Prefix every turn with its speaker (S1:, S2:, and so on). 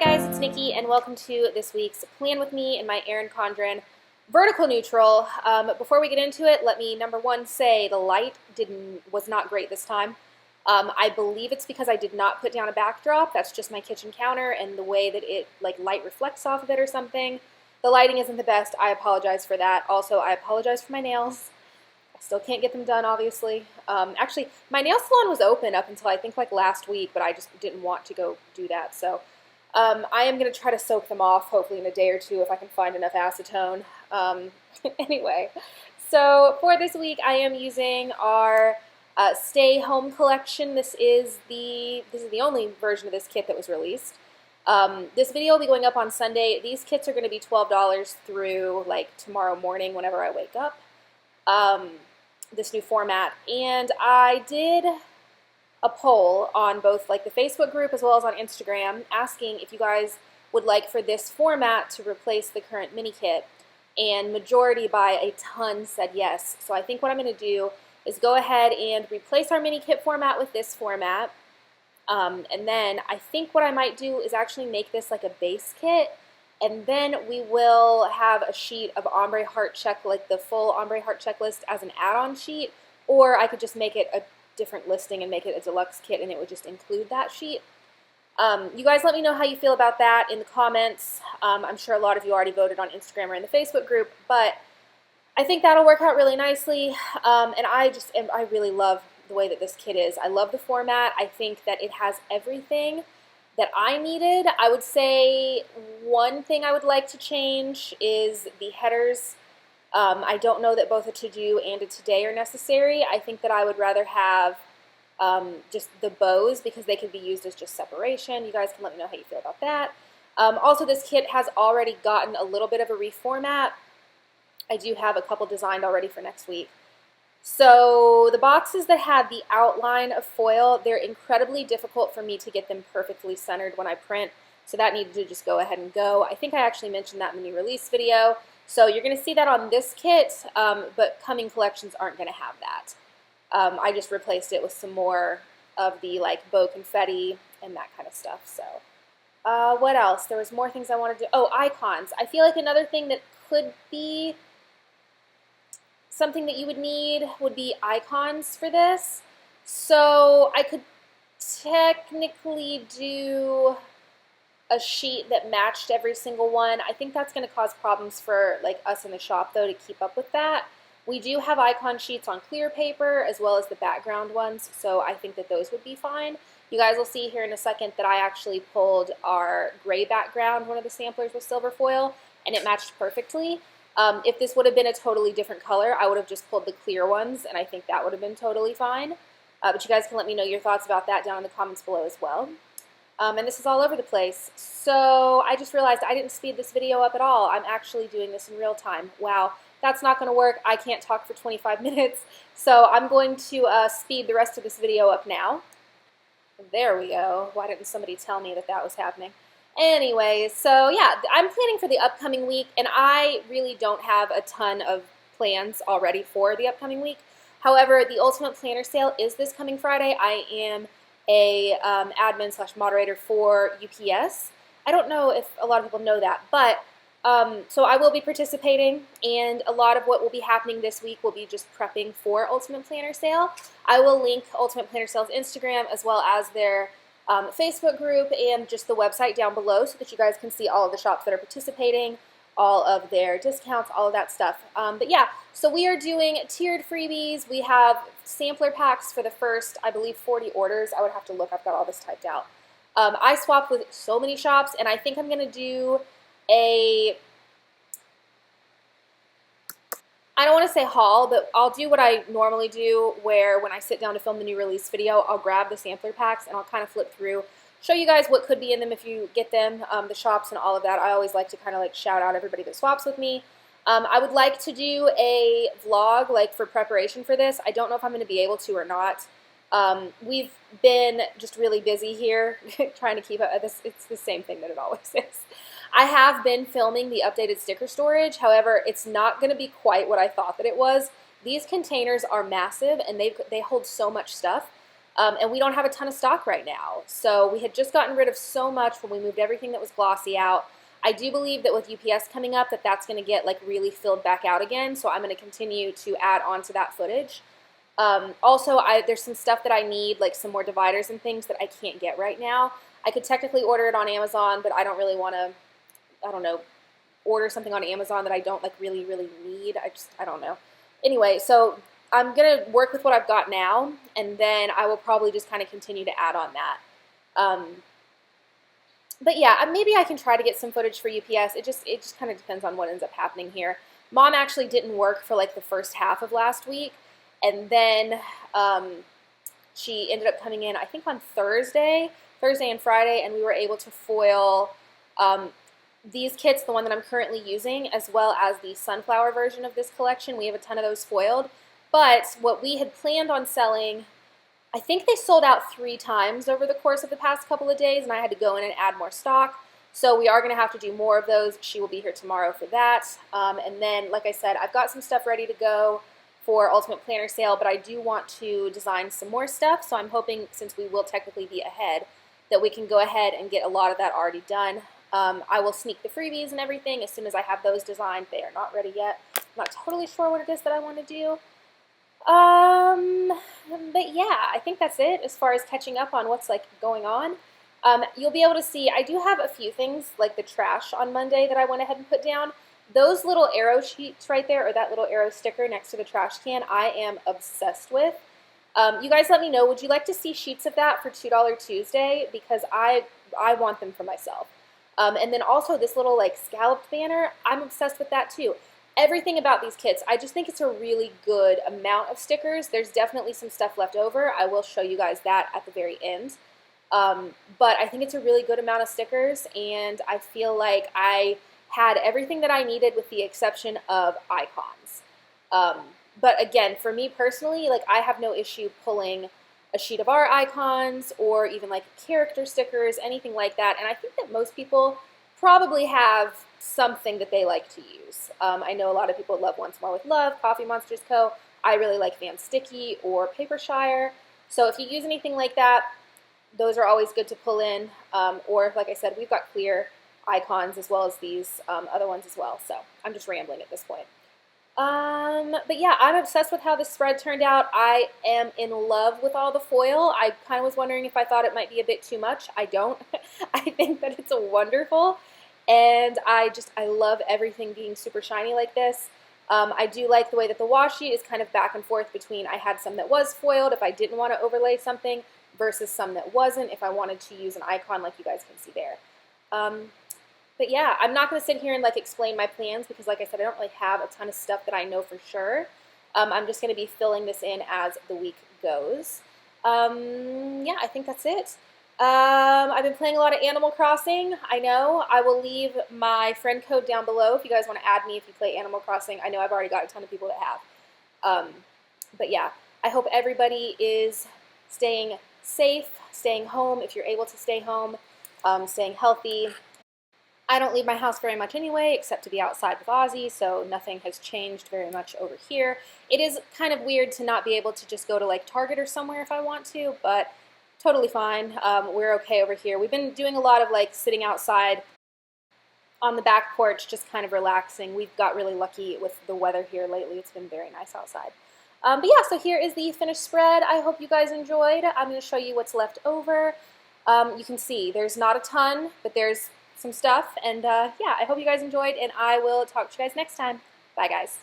S1: guys, it's Nikki, and welcome to this week's Plan With Me in my Erin Condren vertical neutral. Before we get into it, let me, number one, say the light was not great this time. I believe it's because I did not put down a backdrop. That's just my kitchen counter, and the way that it, light reflects off of it or something. The lighting isn't the best. I apologize for that. Also, I apologize for my nails. I still can't get them done, obviously. Actually, my nail salon was open up until I think last week, but I just didn't want to go do that, so I am going to try to soak them off, hopefully in a day or two if I can find enough acetone. Anyway, so for this week I am using our Stay Home collection. This is the only version of this kit that was released. This video will be going up on Sunday. These kits are going to be $12 through tomorrow morning whenever I wake up. This new format, and I did a poll on both the Facebook group as well as on Instagram asking if you guys would like for this format to replace the current mini kit, and majority by a ton said yes. So I think what I'm going to do is go ahead and replace our mini kit format with this format, and then I think what I might do is actually make this a base kit, and then we will have a sheet of ombre heart check, the full ombre heart checklist as an add-on sheet, or I could just make it a different listing and make it a deluxe kit and it would just include that sheet. You guys let me know how you feel about that in the comments. I'm sure a lot of you already voted on Instagram or in the Facebook group, but I think that'll work out really nicely, and I really love the way that this kit is. I love the format. I think that it has everything that I needed. I would say one thing I would like to change is the headers. I don't know that both a to-do and a today are necessary. I think that I would rather have just the bows because they could be used as just separation. You guys can let me know how you feel about that. Also, this kit has already gotten a little bit of a reformat. I do have a couple designed already for next week. So the boxes that had the outline of foil, they're incredibly difficult for me to get them perfectly centered when I print. So that needed to just go ahead and go. I think I actually mentioned that in the new release video. So you're going to see that on this kit, but coming collections aren't going to have that. I just replaced it with some more of the bow confetti and that kind of stuff. So what else? There was more things I wanted to do. Oh, icons. I feel like another thing that could be something that you would need would be icons for this. So I could technically do a sheet that matched every single one. I think that's going to cause problems for us in the shop though to keep up with that. We do have icon sheets on clear paper as well as the background ones, so I think that those would be fine. You guys will see here in a second that I actually pulled our gray background, one of the samplers with silver foil, and it matched perfectly. If this would have been a totally different color, I would have just pulled the clear ones, and I think that would have been totally fine. But you guys can let me know your thoughts about that down in the comments below as well. And this is all over the place. So I just realized I didn't speed this video up at all. I'm actually doing this in real time. Wow, that's not going to work. I can't talk for 25 minutes. So I'm going to speed the rest of this video up now. There we go. Why didn't somebody tell me that that was happening? Anyways, so yeah, I'm planning for the upcoming week, and I really don't have a ton of plans already for the upcoming week. However, the Ultimate Planner Sale is this coming Friday. I am a admin/moderator for UPS. I don't know if a lot of people know that, but so I will be participating, and a lot of what will be happening this week will be just prepping for Ultimate Planner Sale. I will link Ultimate Planner Sale's Instagram as well as their Facebook group and just the website down below so that you guys can see all of the shops that are participating, all of their discounts, all of that stuff. But yeah, so we are doing tiered freebies. We have sampler packs for the first, I believe, 40 orders. I would have to look. I've got all this typed out. I swapped with so many shops, and I think I'm going to do I don't want to say haul, but I'll do what I normally do, where when I sit down to film the new release video, I'll grab the sampler packs and I'll kind of flip through, show you guys what could be in them if you get them, the shops and all of that. I always like to kind of shout out everybody that swaps with me. I would like to do a vlog for preparation for this. I don't know if I'm going to be able to or not. We've been just really busy here trying to keep up. It's the same thing that it always is. I have been filming the updated sticker storage. However, it's not going to be quite what I thought that it was. These containers are massive, and they hold so much stuff. And we don't have a ton of stock right now. So we had just gotten rid of so much when we moved everything that was glossy out. I do believe that with UPS coming up that's going to get like really filled back out again. So I'm going to continue to add on to that footage. Also, there's some stuff that I need, like some more dividers and things that I can't get right now. I could technically order it on Amazon, but I don't really want to, I don't know, order something on Amazon that I don't like really need. I don't know. Anyway, so I'm going to work with what I've got now, and then I will probably just kind of continue to add on that. But yeah, maybe I can try to get some footage for UPS. It just kind of depends on what ends up happening here. Mom actually didn't work for like the first half of last week, and then she ended up coming in, I think on Thursday and Friday, and we were able to foil these kits, the one that I'm currently using, as well as the sunflower version of this collection. We have a ton of those foiled, but what we had planned on selling, I think they sold out 3 times over the course of the past couple of days, and I had to go in and add more stock. So we are going to have to do more of those. She will be here tomorrow for that. And then, like I said, I've got some stuff ready to go for Ultimate Planner Sale, but I do want to design some more stuff. So I'm hoping, since we will technically be ahead, that we can go ahead and get a lot of that already done. I will sneak the freebies and everything as soon as I have those designed. They are not ready yet. I'm not totally sure what it is that I want to do. But yeah, I think that's it as far as catching up on what's like going on. You'll be able to see, I do have a few things like the trash on Monday that I went ahead and put down. Those little arrow sheets right there, or that little arrow sticker next to the trash can, I am obsessed with. You guys let me know, would you like to see sheets of that for $2 Tuesday? Because I want them for myself. And then also this little like scalloped banner, I'm obsessed with that too. Everything about these kits, I just think it's a really good amount of stickers. There's definitely some stuff left over. I will show you guys that at the very end. But I think it's a really good amount of stickers, and I feel like I had everything that I needed with the exception of icons. But again, for me personally, like I have no issue pulling a sheet of art icons or even like character stickers, anything like that. And I think that most people probably have something that they like to use. I know a lot of people love Once More with Love, Coffee Monsters Co. I really like Van Sticky or Papershire. So if you use anything like that, those are always good to pull in. Or like I said, we've got clear icons as well as these other ones as well. So I'm just rambling at this point. But yeah, I'm obsessed with how this spread turned out. I am in love with all the foil. I kind of was wondering if I thought it might be a bit too much. I don't. I think that it's wonderful. And I love everything being super shiny like this. I do like the way that the washi is kind of back and forth between I had some that was foiled if I didn't want to overlay something versus some that wasn't if I wanted to use an icon like you guys can see there. But yeah, I'm not going to sit here and like explain my plans because like I said, I don't really have a ton of stuff that I know for sure. I'm just going to be filling this in as the week goes. Yeah, I think that's it. I've been playing a lot of Animal Crossing. I know. I will leave my friend code down below if you guys want to add me if you play Animal Crossing. I know I've already got a ton of people that have. But yeah, I hope everybody is staying safe, staying home if you're able to stay home, staying healthy. I don't leave my house very much anyway, except to be outside with Ozzy, so nothing has changed very much over here. It is kind of weird to not be able to just go to like Target or somewhere if I want to, but totally fine. We're okay over here. We've been doing a lot of like sitting outside on the back porch, just kind of relaxing. We've got really lucky with the weather here lately. It's been very nice outside. But yeah, so here is the finished spread. I hope you guys enjoyed. I'm going to show you what's left over. You can see there's not a ton, but there's some stuff. And yeah, I hope you guys enjoyed, and I will talk to you guys next time. Bye, guys.